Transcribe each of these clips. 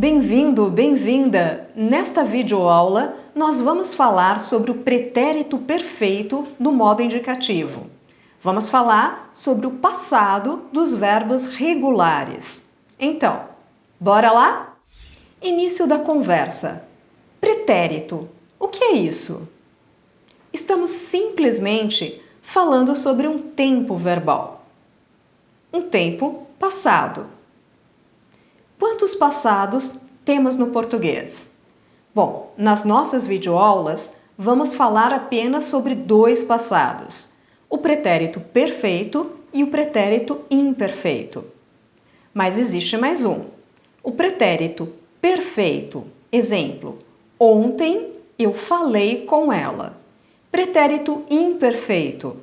Bem-vindo, bem-vinda! Nesta videoaula, nós vamos falar sobre o pretérito perfeito do modo indicativo. Vamos falar sobre o passado dos verbos regulares. Então, bora lá? Início da conversa. Pretérito. O que é isso? Estamos simplesmente falando sobre um tempo verbal. Um tempo passado. Quantos passados temos no português? Bom, nas nossas videoaulas, vamos falar apenas sobre dois passados: o pretérito perfeito e o pretérito imperfeito. Mas existe mais um: o pretérito perfeito. Exemplo: ontem eu falei com ela. Pretérito imperfeito: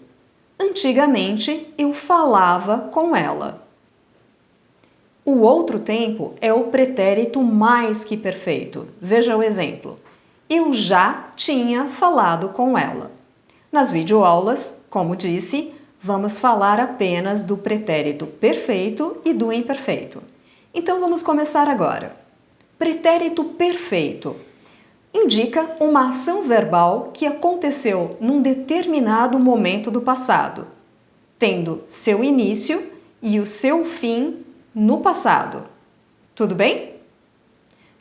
antigamente eu falava com ela. O outro tempo é o pretérito mais que perfeito. Veja o exemplo: eu já tinha falado com ela. Nas videoaulas, como disse, vamos falar apenas do pretérito perfeito e do imperfeito. Então vamos começar agora. Pretérito perfeito indica uma ação verbal que aconteceu num determinado momento do passado, tendo seu início e o seu fim no passado. Tudo bem?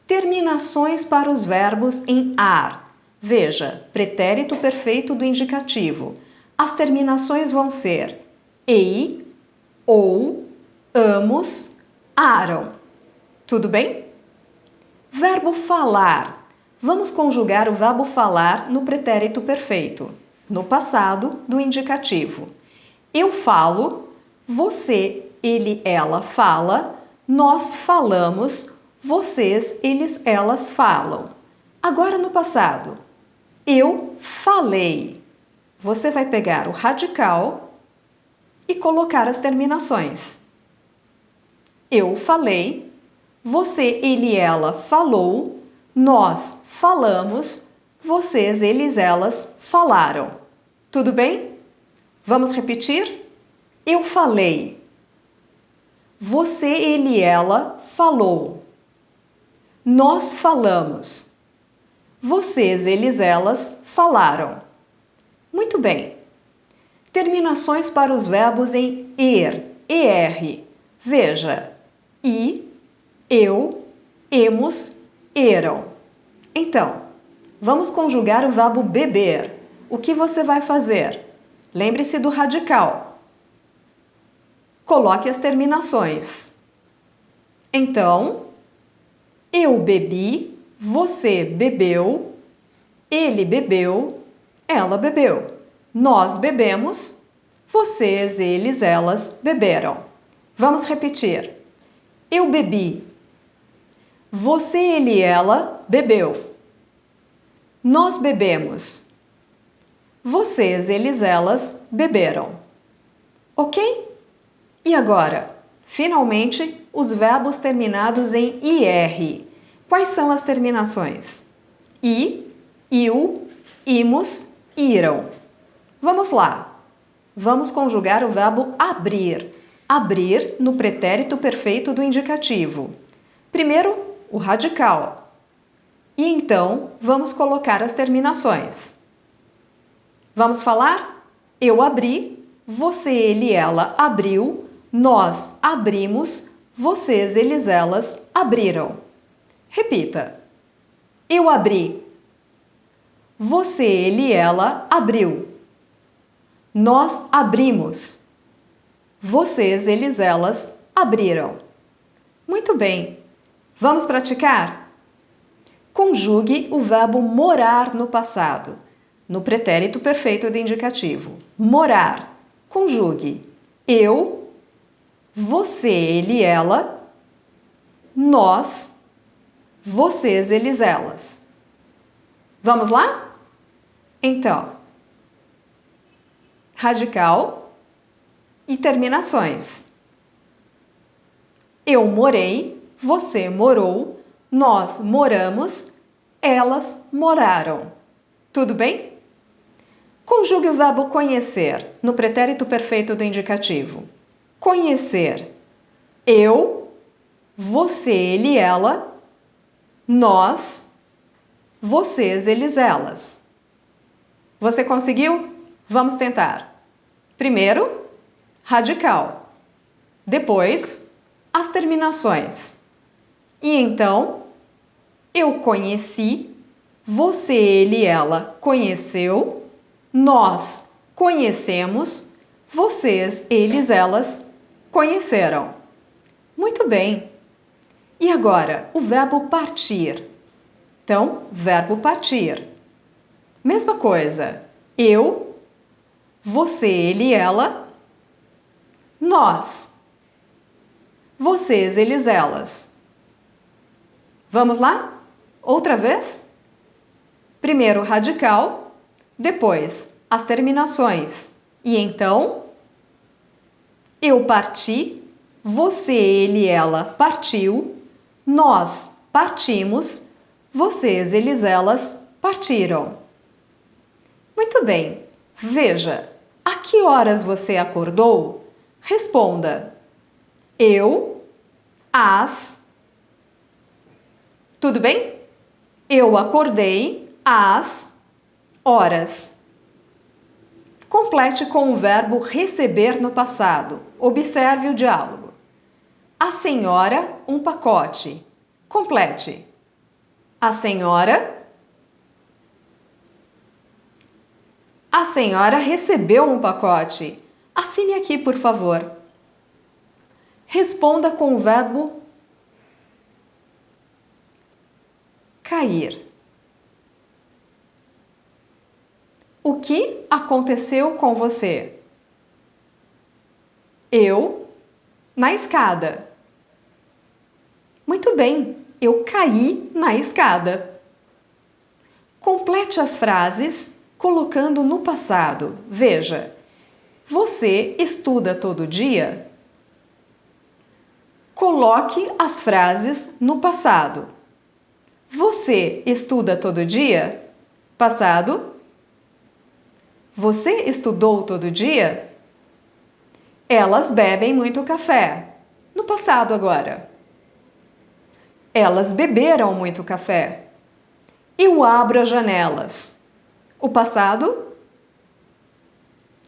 Terminações para os verbos em ar. Veja, pretérito perfeito do indicativo. As terminações vão ser ei, ou, amos, aram. Tudo bem? Verbo falar. Vamos conjugar o verbo falar no pretérito perfeito, no passado do indicativo. Eu falo, você, ele, ela fala, nós falamos, vocês, eles, elas falam. Agora no passado. Eu falei. Você vai pegar o radical e colocar as terminações. Eu falei, você, ele, ela falou, nós falamos, vocês, eles, elas falaram. Tudo bem? Vamos repetir? Eu falei. Você, ele, ela falou. Nós falamos. Vocês, eles, elas falaram. Muito bem. Terminações para os verbos em er. Veja: i, eu, emos, eram. Então, vamos conjugar o verbo beber. O que você vai fazer? Lembre-se do radical. Coloque as terminações. Então, eu bebi, você bebeu, ele bebeu, ela bebeu. Nós bebemos, vocês, eles, elas beberam. Vamos repetir. Eu bebi. Você, ele, ela bebeu. Nós bebemos. Vocês, eles, elas beberam. Ok? E agora, finalmente, os verbos terminados em ir. Quais são as terminações? I, iu, imos, iram. Vamos lá. Vamos conjugar o verbo abrir. Abrir no pretérito perfeito do indicativo. Primeiro, o radical. E então, vamos colocar as terminações. Vamos falar? Eu abri, você, ele, ela abriu, nós abrimos, vocês, eles, elas abriram. Repita. Eu abri. Você, ele, ela abriu. Nós abrimos. Vocês, eles, elas abriram. Muito bem. Vamos praticar? Conjugue o verbo morar no passado, no pretérito perfeito do indicativo. Morar. Conjugue. Eu, você, ele, ela, nós, vocês, eles, elas. Vamos lá? Então, radical e terminações. Eu morei, você morou, nós moramos, elas moraram. Tudo bem? Conjugue o verbo conhecer no pretérito perfeito do indicativo. Conhecer. Eu, você, ele, ela, nós, vocês, eles, elas. Você conseguiu? Vamos tentar. Primeiro, radical. Depois, as terminações. E então, eu conheci, você, ele, ela conheceu, nós conhecemos, vocês, eles, elas conheceram. Muito bem. E agora, o verbo partir. Então, verbo partir. Mesma coisa. Eu, você, ele, ela, nós, vocês, eles, elas. Vamos lá? Outra vez? Primeiro radical, depois as terminações. E então, eu parti, você, ele, ela partiu, nós partimos, vocês, eles, elas partiram. Muito bem. Veja, a que horas você acordou? Responda. Eu, às. Tudo bem? Eu acordei às horas. Complete com o verbo receber no passado. Observe o diálogo. A senhora, um pacote. Complete. A senhora recebeu um pacote. Assine aqui, por favor. Responda com o verbo cair. O que aconteceu com você? Eu, na escada. Muito bem, eu caí na escada. Complete as frases colocando no passado. Veja, você estuda todo dia? Coloque as frases no passado. Você estuda todo dia? Passado. Você estudou todo dia? Elas bebem muito café. No passado agora. Elas beberam muito café. Eu abro as janelas. O passado?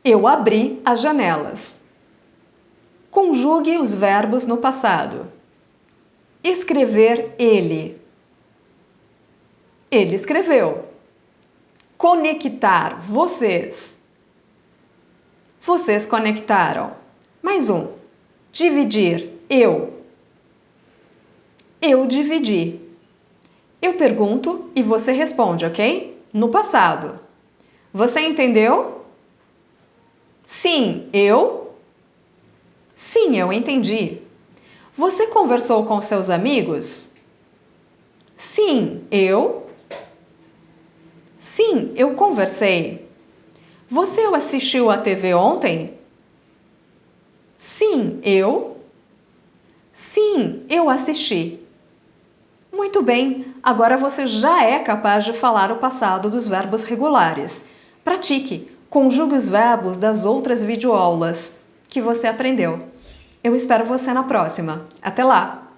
Eu abri as janelas. Conjugue os verbos no passado. Escrever ele. Ele escreveu. Conectar, vocês. Vocês conectaram. Mais um. Dividir, eu. Eu dividi. Eu pergunto e você responde, ok? No passado. Você entendeu? Sim, eu? Sim, eu entendi. Você conversou com seus amigos? Sim, eu? Sim, eu conversei. Você assistiu à TV ontem? Sim, eu? Sim, eu assisti. Muito bem, agora você já é capaz de falar o passado dos verbos regulares. Pratique, conjugue os verbos das outras videoaulas que você aprendeu. Eu espero você na próxima. Até lá!